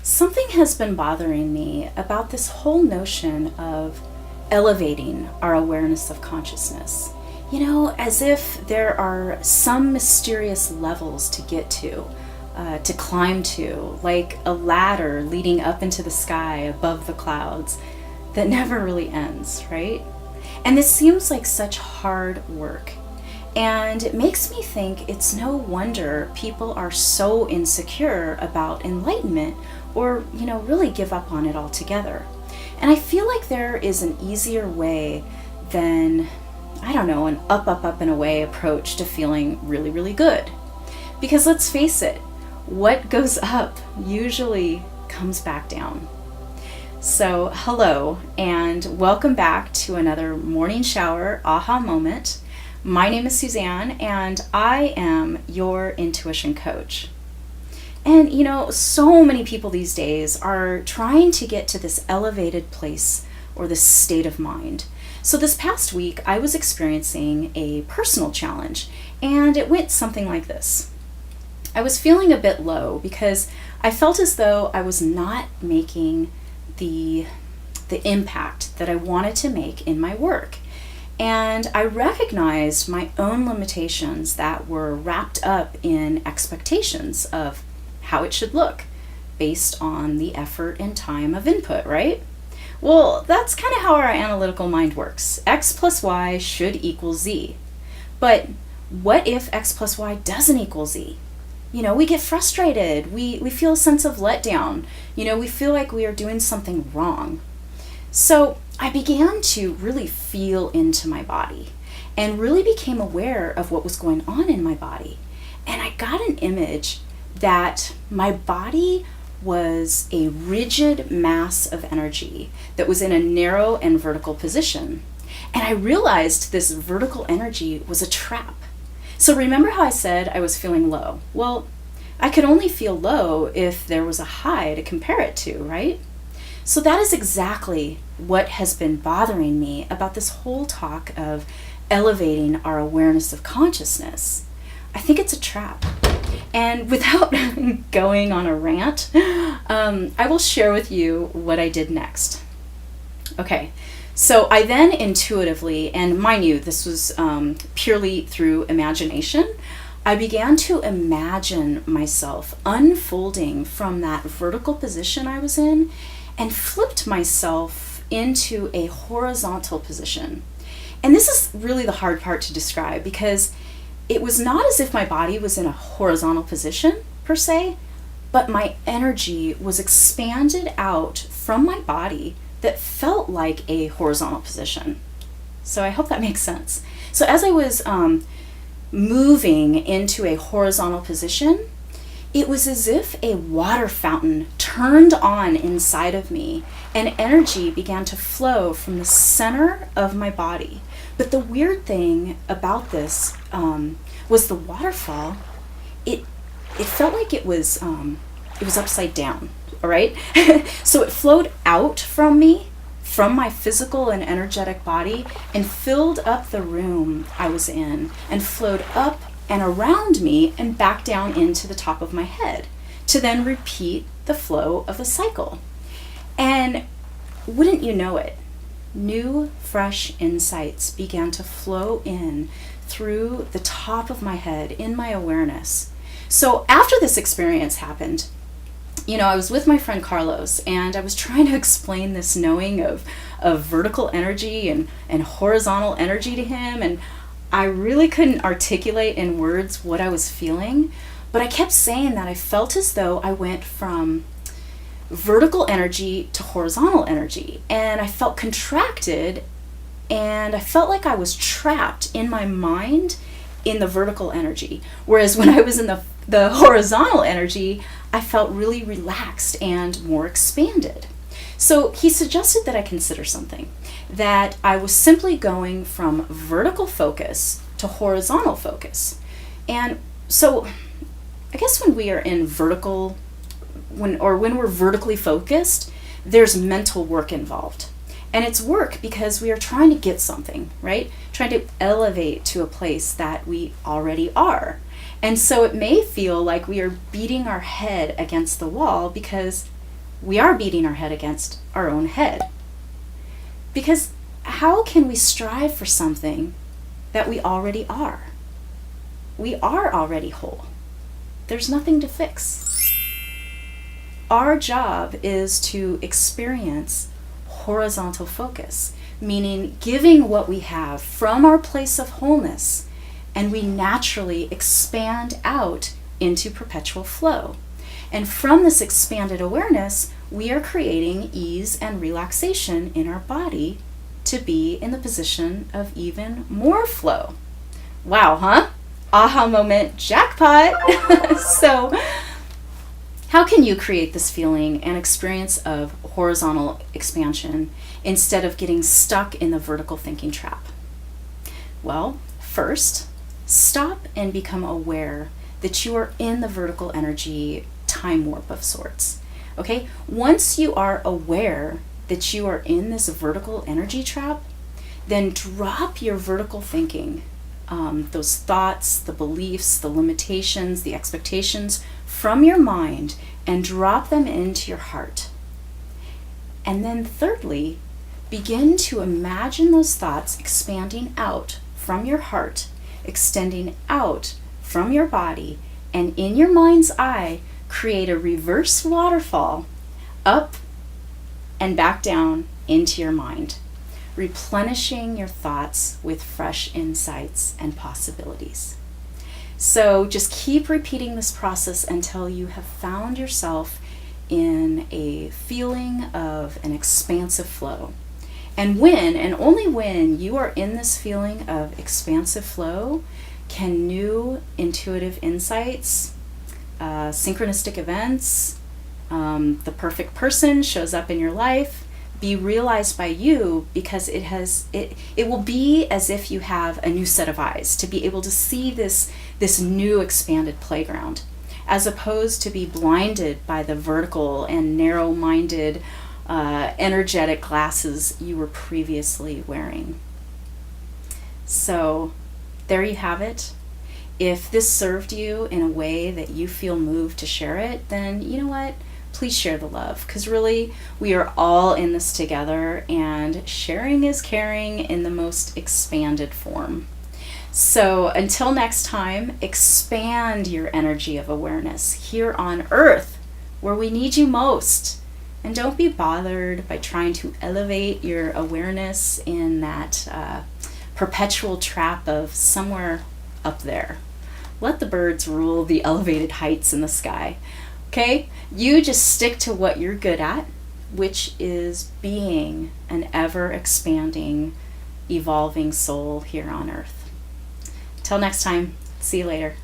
Something has been bothering me about this whole notion of elevating our awareness of consciousness. As if there are some mysterious levels to get to climb to, like a ladder leading up into the sky above the clouds that never really ends, right? And this seems like such hard work. And it makes me think it's no wonder people are so insecure about enlightenment or, really give up on it altogether. And I feel like there is an easier way than, an up, up, up and away approach to feeling really, really good. Because let's face it, what goes up usually comes back down. So hello, and welcome back to another morning shower aha moment. My name is Suzanne, and I am your intuition coach. And so many people these days are trying to get to this elevated place or this state of mind. So this past week, I was experiencing a personal challenge, and it went something like this. I was feeling a bit low because I felt as though I was not making the impact that I wanted to make in my work. And I recognized my own limitations that were wrapped up in expectations of how it should look based on the effort and time of input, right? Well, that's kind of how our analytical mind works. X plus Y should equal Z. But what if X plus Y doesn't equal Z? We get frustrated. We feel a sense of letdown. We feel like we are doing something wrong. So I began to really feel into my body and really became aware of what was going on in my body. And I got an image that my body was a rigid mass of energy that was in a narrow and vertical position. And I realized this vertical energy was a trap. So remember how I said I was feeling low? Well, I could only feel low if there was a high to compare it to, right? So that is exactly what has been bothering me about this whole talk of elevating our awareness of consciousness. I think it's a trap. And without going on a rant, I will share with you what I did next. Okay, so I then intuitively, and mind you, this was purely through imagination, I began to imagine myself unfolding from that vertical position I was in and flipped myself into a horizontal position. And this is really the hard part to describe because it was not as if my body was in a horizontal position per se, but my energy was expanded out from my body that felt like a horizontal position. So I hope that makes sense. So as I was moving into a horizontal position, it was as if a water fountain turned on inside of me and energy began to flow from the center of my body. But the weird thing about this was the waterfall. It felt like it was upside down. All right, so it flowed out from me, from my physical and energetic body, and filled up the room I was in, and flowed up and around me and back down into the top of my head, to then repeat the flow of the cycle. And wouldn't you know it, new, fresh insights began to flow in through the top of my head in my awareness. So after this experience happened, I was with my friend Carlos, and I was trying to explain this knowing of vertical energy and horizontal energy to him, and I really couldn't articulate in words what I was feeling, but I kept saying that I felt as though I went from vertical energy to horizontal energy, and I felt contracted, and I felt like I was trapped in my mind in the vertical energy, whereas when I was in the horizontal energy, I felt really relaxed and more expanded. So he suggested that I consider something, that I was simply going from vertical focus to horizontal focus. And so I guess when we are in when we're vertically focused, there's mental work involved. And it's work because we are trying to get something, right? Trying to elevate to a place that we already are. And so it may feel like we are beating our head against the wall because we are beating our head against our own head. Because how can we strive for something that we already are? We are already whole. There's nothing to fix. Our job is to experience horizontal focus, meaning giving what we have from our place of wholeness, and we naturally expand out into perpetual flow. And from this expanded awareness, we are creating ease and relaxation in our body to be in the position of even more flow. Wow, huh? Aha moment, jackpot! So, how can you create this feeling and experience of horizontal expansion instead of getting stuck in the vertical thinking trap? Well, first, stop and become aware that you are in the vertical energy time warp of sorts. Okay? Once you are aware that you are in this vertical energy trap, then drop your vertical thinking, those thoughts, the beliefs, the limitations, the expectations from your mind, and drop them into your heart. And then thirdly, begin to imagine those thoughts expanding out from your heart, extending out from your body, and in your mind's eye, create a reverse waterfall up and back down into your mind, replenishing your thoughts with fresh insights and possibilities. So just keep repeating this process until you have found yourself in a feeling of an expansive flow. And when, and only when, you are in this feeling of expansive flow, can new intuitive insights, synchronistic events, the perfect person shows up in your life, be realized by you, because it will be as if you have a new set of eyes to be able to see this new expanded playground, as opposed to be blinded by the vertical and narrow-minded energetic glasses you were previously wearing. So there you have it. If this served you in a way that you feel moved to share it, then you know what? Please share the love, because really we are all in this together, and sharing is caring in the most expanded form. So until next time, expand your energy of awareness here on Earth, where we need you most. And don't be bothered by trying to elevate your awareness in that perpetual trap of somewhere up there. Let the birds rule the elevated heights in the sky. Okay? You just stick to what you're good at, which is being an ever-expanding, evolving soul here on Earth. Till next time, see you later.